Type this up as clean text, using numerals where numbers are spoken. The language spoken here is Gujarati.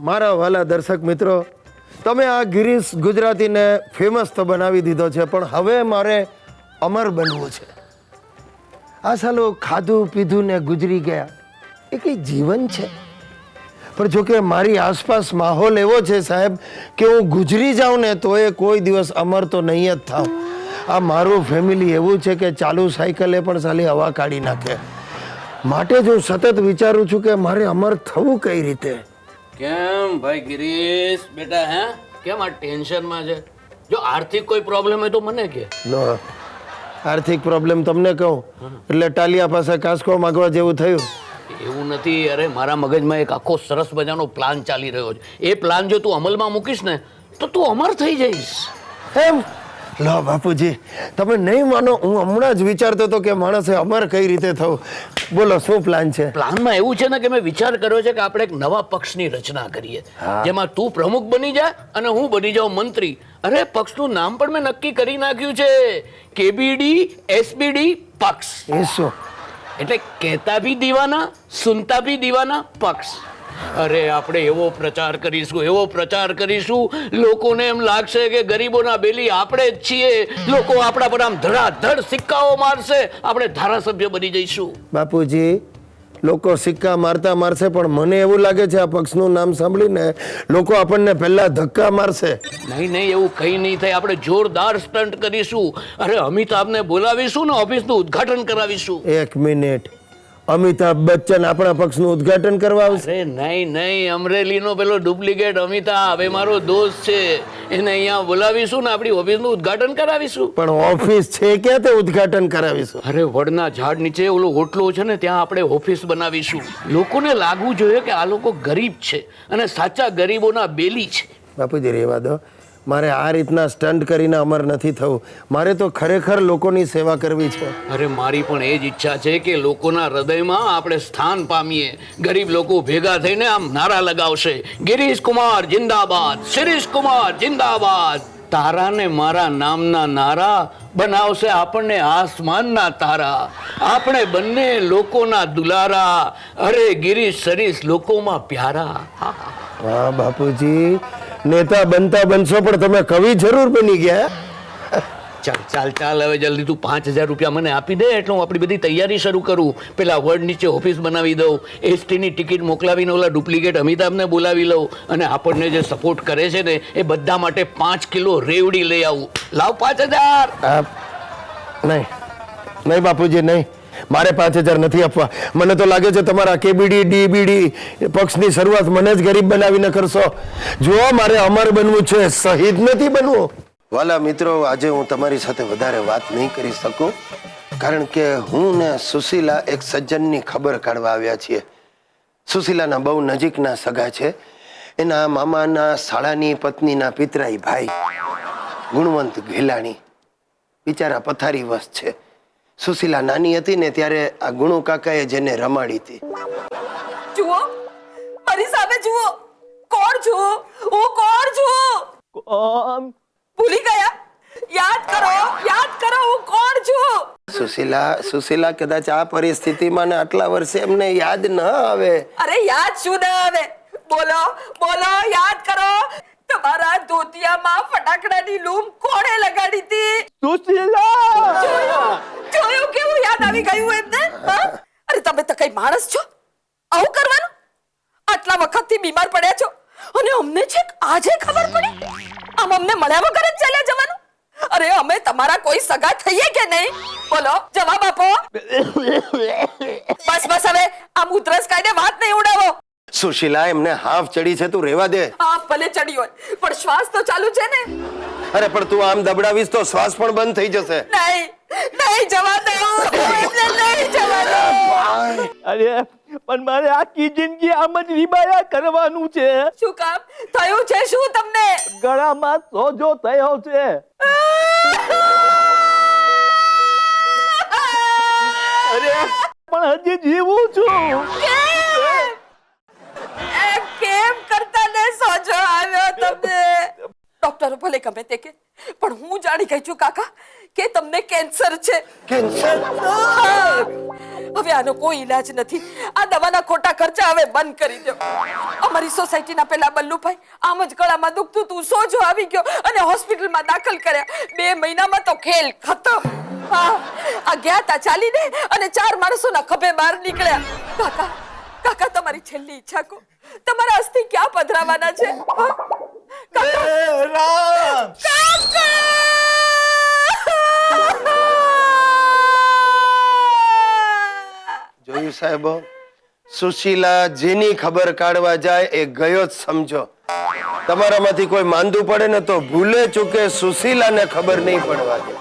મારા વાલા દર્શક મિત્રો, તમે આ ગિરીશ ગુજરાતીને ફેમસ તો બનાવી દીધો છે, પણ હવે મારે અમર બનવું છે. આ સાલો ખાધું પીધું ને ગુજરી ગયા એ કંઈ જીવન છે? પણ જો કે મારી આસપાસ માહોલ એવો છે સાહેબ કે હું ગુજરી જાઉં ને તો એ કોઈ દિવસ અમર તો નહીં જ થાવ. આ મારું ફેમિલી એવું છે કે ચાલુ સાયકલે પણ સાલી હવા કાઢી નાખે. માટે જ હું સતત વિચારું છું કે મારે અમર થવું કઈ રીતે. કેમ ભાઈ ગિરીશ બેટા, હે કેમ આ ટેન્શનમાં છે? જો આર્થિક કોઈ પ્રોબ્લેમ હોય તો મને કે. નો આર્થિક પ્રોબ્લેમ તમને કહું એટલે ટાલિયા પાસે કાસકો માગવા જેવું થયું. એવું નથી. અરે મારા મગજમાં એક આખો સરસ મજાનો પ્લાન ચાલી રહ્યો છે. એ પ્લાન જો તું અમલમાં મૂકીશ ને તો તું અમર થઈ જઈશ. એમ? લો બાપુજી, તમે નહીં માનો, હું હમણાં જ વિચારતો હતો કે માણસે અમર કઈ રીતે થવું. બોલો શું પ્લાન છે? પ્લાનમાં એવું છે ને કે મેં વિચાર કર્યો છે કે આપણે એક નવા પક્ષની રચના કરીએ, જેમાં તું પ્રમુખ બની જા અને હું બની જાઉં મંત્રી. અરે પક્ષનું નામ પણ મેં નક્કી કરી નાખ્યું છે, કેબીડી એસબીડી પક્ષ. એ શું એટલે કહેતા ભી દીવાના સુનતા ભી દીવાના પક્ષ. અરે આપણે એવો પ્રચાર કરીશું લોકોને એમ લાગશે કે ગરીબોના બેલી આપણે જ છીએ. લોકો આપણા પર આમ ધડાધડ સિક્કાઓ મારશે, આપણે ધારાસભ્ય બની જઈશું. બાપુજી, લોકો સિક્કા મારતા મારશે, પણ મને એવું લાગે છે આ પક્ષનું નામ સાંભળીને લોકો આપણને પહેલા ધક્કા મારશે. નહીં એવું કઈ નહીં થાય. આપણે જોરદાર સ્ટન્ટ કરીશું. અરે અમિતાભને બોલાવીશું ને ઓફિસનું ઉદ્ઘાટન કરાવીશું. એક મિનિટ, અમિતાભ બચ્ચન આપણા પક્ષનું ઉદ્ઘાટન કરવા આવશે? અરે નહીં, અમરેલીનો પેલો ડુપ્લિકેટ અમિતાભ એ મારો દોસ્ત છે, એને અહીંયા બોલાવીશું ને આપણી ઓફિસનું ઉદ્ઘાટન કરાવીશું. પણ ઓફિસ છે ક્યાં તે ઉદ્ઘાટન કરાવીશું? અરે વડના ઝાડ નીચે ઓલો હોટલો છે ને ત્યાં આપણે ઓફિસ બનાવીશું. લોકોને લાગવું જોઈએ કે આ લોકો ગરીબ છે અને સાચા ગરીબોના બેલી છે. બાપુજી રહેવા દો, મારે આ રીતના સ્ટન્ટ કરીને અમર નથી થવું. મારે તો ખરેખર લોકોની સેવા કરવી છે. અરે મારી પણ એ જ ઈચ્છા છે કે લોકોના હૃદયમાં આપણે સ્થાન પામીએ. ગરીબ લોકો ભેગા થઈને આમ નારા લગાવશે, ગિરીશ કુમાર જિંદાબાદ, શિરીષ કુમાર જિંદાબાદ. તારા ને મારા નામના નારા બનાવશે આપણને આસમાનના તારા. આપણે બંને લોકોના દુલારા. અરે ગિરીશ શરીષ લોકોમાં પ્યારા. હા બાપુજી, નેતા બનતા બનશો પણ તમે કવિ જરૂર બની ગયા. ચાલ હવે જલ્દી તું 5,000 રૂપિયા મને આપી દે એટલે હું આપણી બધી તૈયારી શરૂ કરું. પેલા વર્ડ નીચે ઓફિસ બનાવી દઉં, એસટીની ટિકિટ મોકલાવીને ઓલા ડુપ્લિકેટ અમિતાભને બોલાવી લઉં અને આપણને જે સપોર્ટ કરે છે ને એ બધા માટે 5 કિલો રેવડી લઈ આવું. લાવ 5,000. નહીં બાપુજી, નહીં, મારે 5,000 નથી આપવા. મને તો લાગે છે તમારા કેબીડી ડીબીડી પક્ષની શરૂઆત મને જ ગરીબ બનાવીને કરશો. જો મારે અમર બનવું છે, શહીદ નથી બનવું. વાલા મિત્રો, આજે હું તમારી સાથે વધારે વાત નહીં કરી શકું, કારણ કે હું ને સુશીલા એક સજ્જનની ખબર કાઢવા આવ્યા છીએ. સુશીલાના બહુ નજીકના સગા છે. એના મામાના શાળાની પત્નીના પિતરાઈ ભાઈ ગુણવંત ઘેલાણી બિચારા પથારી વસ છે. સુશીલા નાની હતી ને ત્યારે આ ગુણુ કાકાએ જેને રમાડી હતી. જુઓ, મારી સામે જુઓ, કોણ છું હું? કોણ છું? ભૂલી ગયા? યાદ કરો હું કોણ છું? સુશીલા કદાચ આ પરિસ્થિતિમાં ને આટલા વર્ષે એમને યાદ ન આવે. અરે યાદ શું ન આવે? બોલો યાદ કરો. તમારા ધોતિયામાં ફટાકડાની લૂમ કોણે લગાડી હતી? સુશીલા! જોયું કેવું યાદ આવી ગયું એમને? અરે તમે તો કઈ માણસ છો? આવું કરવાનું? આટલા વખતથી બીમાર પડ્યા છો અને અમને છેક આજે ખબર પડી? આમ અમને મળ્યા વગર જ ચાલ્યા જવાનું? અરે અમે તમારા કોઈ સગા થઈએ કે નહીં? બોલો, જવાબ આપો. બસ હવે આમ ઉધરસ કાઢીને વાત નહીં ઉડાવો. સુશીલા, એમને હાફ ચડી છે, તું રેવા દે. હાફ ભલે ચડી હોય પણ શ્વાસ તો ચાલુ છે ને. અરે પણ તું આમ દબડાવીશ તો શ્વાસ પણ બંધ થઈ જશે. નહીં જવા દો. નહીં જવા દો. અરે પણ મારે આખી જિંદગી આમ જ રીબાયા કરવાનું છે. શું કામ થયું છે? શું તમને? ગળામાં સોજો થયો છે. અરે પણ હજી જીવું છું. કેમ કરતા ને સોજો આવ્યો તમને? ડોક્ટરો ભલે ગમે તે કે, પણ હું જાણી ગઈ છું કાકા કે તમને કેન્સર છે. કેન્સર? હા. હવે આનો કોઈ ઈલાજ નથી. આ દવાના ખોટા ખર્ચા હવે બંધ કરી દો. અમારી સોસાયટીના પેલા બલ્લુભાઈ આમ જ ગળામાં દુખતું તું, સોજો આવી ગયો અને હોસ્પિટલમાં દાખલ કર્યા. 2 મહિનામાં તો ખેલ ખતમ. હા, આ ગયા તા ચાલીને અને 4 માણસોના ખભે બહાર નીકળ્યા. કાકા, કાકા તમારી છેલ્લી ઈચ્છા કહો. તમારા અસ્થિ ક્યાં પધરાવાના છે? હા? કાકા, રામ કાકા! જોયું સાહેબો, સુશીલા જેની ખબર કાઢવા જાય એ ગયો જ સમજો. તમારામાંથી કોઈ માંદું પડે ને તો ભૂલે ચૂકે સુશીલાને ખબર નહીં પડવા દે.